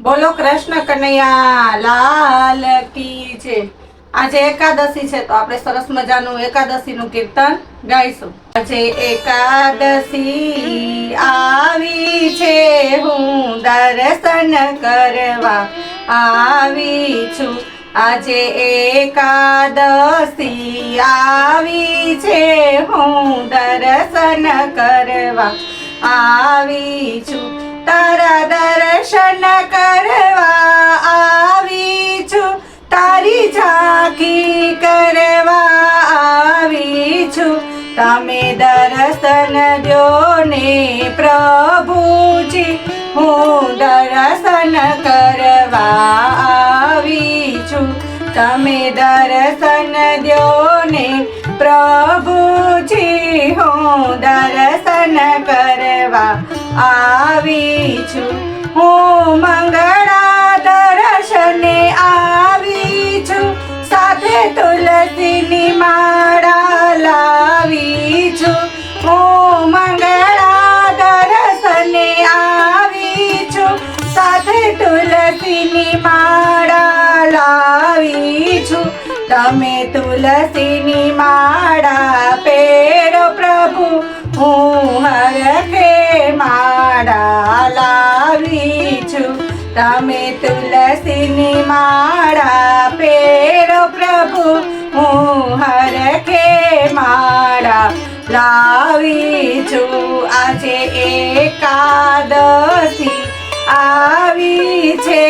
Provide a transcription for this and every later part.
બોલો કૃષ્ણ કનૈયા લાલ કી છે। આજે એકાદશી છે તો આપણે સરસ મજાનું એકાદશીનું કીર્તન ગાઈશું। આજે એકાદશી આવી છે, હું દર્શન કરવા આવી છું। આજે એકાદશી આવી છે, હું દર્શન કરવા આવી છું। તારા દર્શન કરવા આવી છું, તારી ઝાંખી કરવા આવી છું। તમે દર્શન દ્યો ને પ્રભુજી, હું દર્શન કરવા આવી છું। તમે દર્શન દ્યો ને પ્રભુજી, હું દર્શન કરવા આવી છું। હું મંગળા દર્શને આવી છું, સાથે તુલસીની માળા લાવી છું। હું મંગળા દર્શને આવી છું, સાથે તુલસીની માળા લાવી છું। તમે તુલસીની માળા પહેરો પ્રભુ, હું હરખે માળા લાવી છું। તમે તુલસીની માળા પહેરો પ્રભુ, હું હરખે માળા લાવી છું। આજે એકાદશી આવી છે,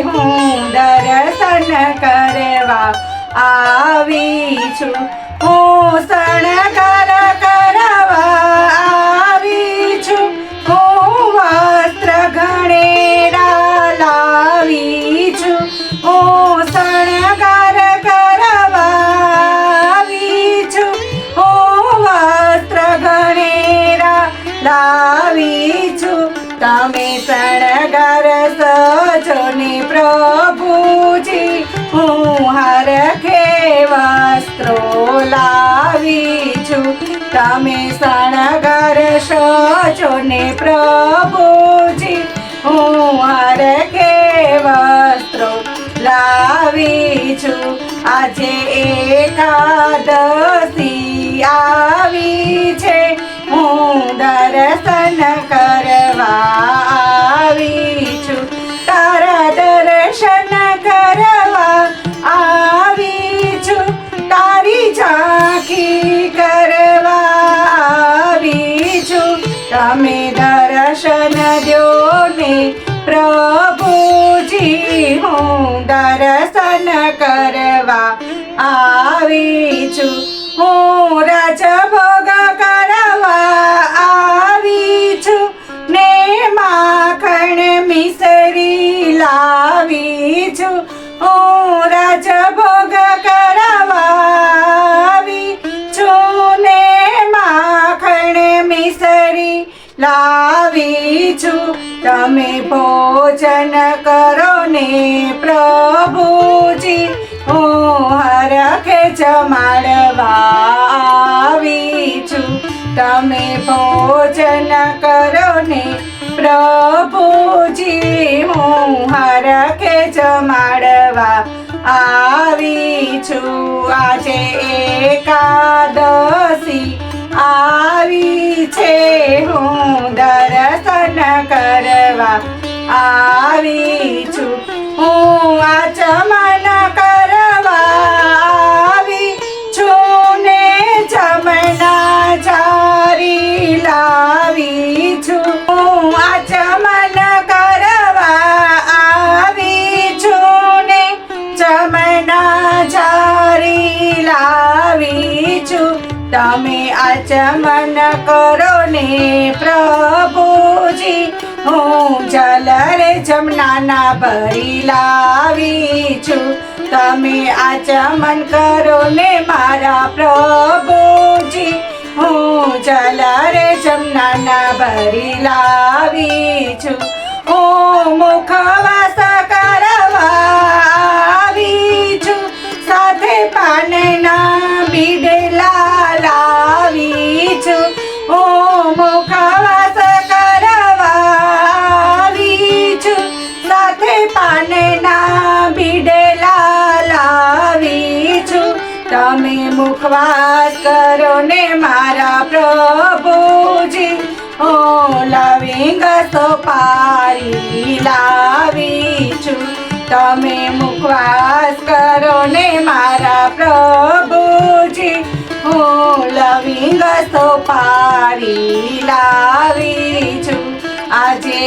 હું દર્શન કરવા આવી છું। હું શણગાર કરવા આવી છું, હું વસ્ત્ર ઘણેરા લાવી છું। હું શણગાર કરવા આવી છું, હું વસ્ત્ર ઘણેરા લાવી છું। તમે શણગાર સજો ને પ્રભુજી, હું હરખે વસ્ત્રો લાવી છું। તમે શણગાર સજો ને પ્રભુજી, હું હરખે વસ્ત્રો લાવી છું। આજે એકાદશી આવી છે, હું દર્શન કરવા આવી છું। તારા દર્શન કરવા આવી છું, તારી ઝાંખી કરવા આવી છું। તમે દર્શન દ્યો ને પ્રભુજી, હું દર્શન કરવા આવી છું। હું રાજભોગ કરવા આવી છું, ને માખણ મિસરી લાવી છું। હું રાજભોગ કરવા આવી છું, ને માખણ મિસરી લાવી છું। તમે ભોજન કરો ને પ્રભુજી, હું હરખે જમાડવા આવી છું। તમે ભોજન કરો ને પ્રભુજી, હું હરખે જમાડવા આવી છું। આજે એકાદશી આવી છે, હું દર્શન કરવા આવી છું। હું આચમન કરવા આવી છું, ને જમના જારી લાવી છું। હું આચમન કરવા આવી છું, ને જમના જારી લાવી છું। તમે આચમન કરો ને પ્રભુજી, હું જલ રે જમનાના ભરી લાવી છું। તમે આચમન કરો ને મારા પ્રભુજી, હું જલ રે જમનાના ભરી લાવી છું। હું મુખવાસ કરવા આવી છું, સાથે પાનના બીડલા લાવી છું। હું મુખવાસ કરવા આવી છું, સાથે પાનના બીડલા લાવી છું. તમે મુખવાસ કરો ને મારા પ્રભુજી. ઓ લવિંગ સોપારી લાવી છું. તમે મુખવાસ કરો ને મારા પ્રભુજી. હું લવિંગ સોપારી લાવી છું. આજે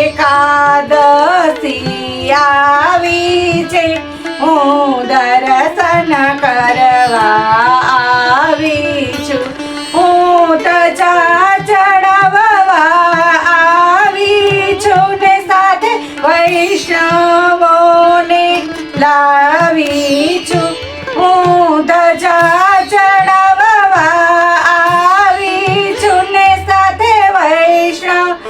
એકાદશી આવી છે, હું દર્શન કરવા આવી છું. હું ધજા ચડાવવા આવી છું ને સાથે વૈષ્ણવોને લાવી છું. હું ધજા ચડાવવા આવી છું ને સાથે વૈષ્ણવોને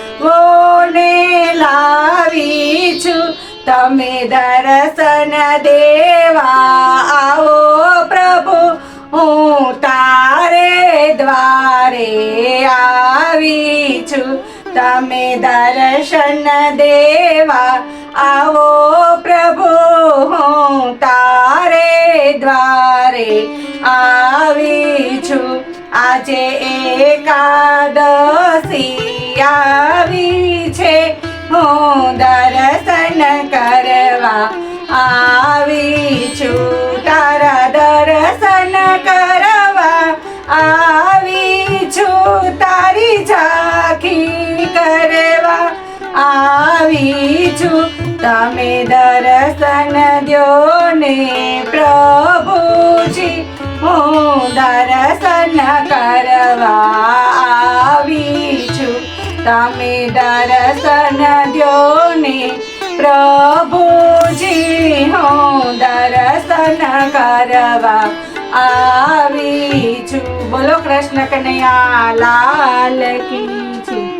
લાવી છું. તમે દર્શન દેવા આવો પ્રભુ, હું તારે દ્વારે આવી છું. તમે દર્શન દેવા આવો પ્રભુ, હું તારે દ્વારે આવી છું. આજે એકાદશી આવી છે, હું દર્શન કરવા આવી છું. તારા દર્શન કરવા આવી છું. તારી ઝાંખી કરવા આવી છું. તમે દર્શન દ્યો ને પ્રભુજી, હું દર્શન કરવા આવી છું. તમે દર્શન દ્યો ને પ્રભુજી, હું દર્શન કરવા આવી છું. બોલો કૃષ્ણ કનૈયા લાલ કી જય.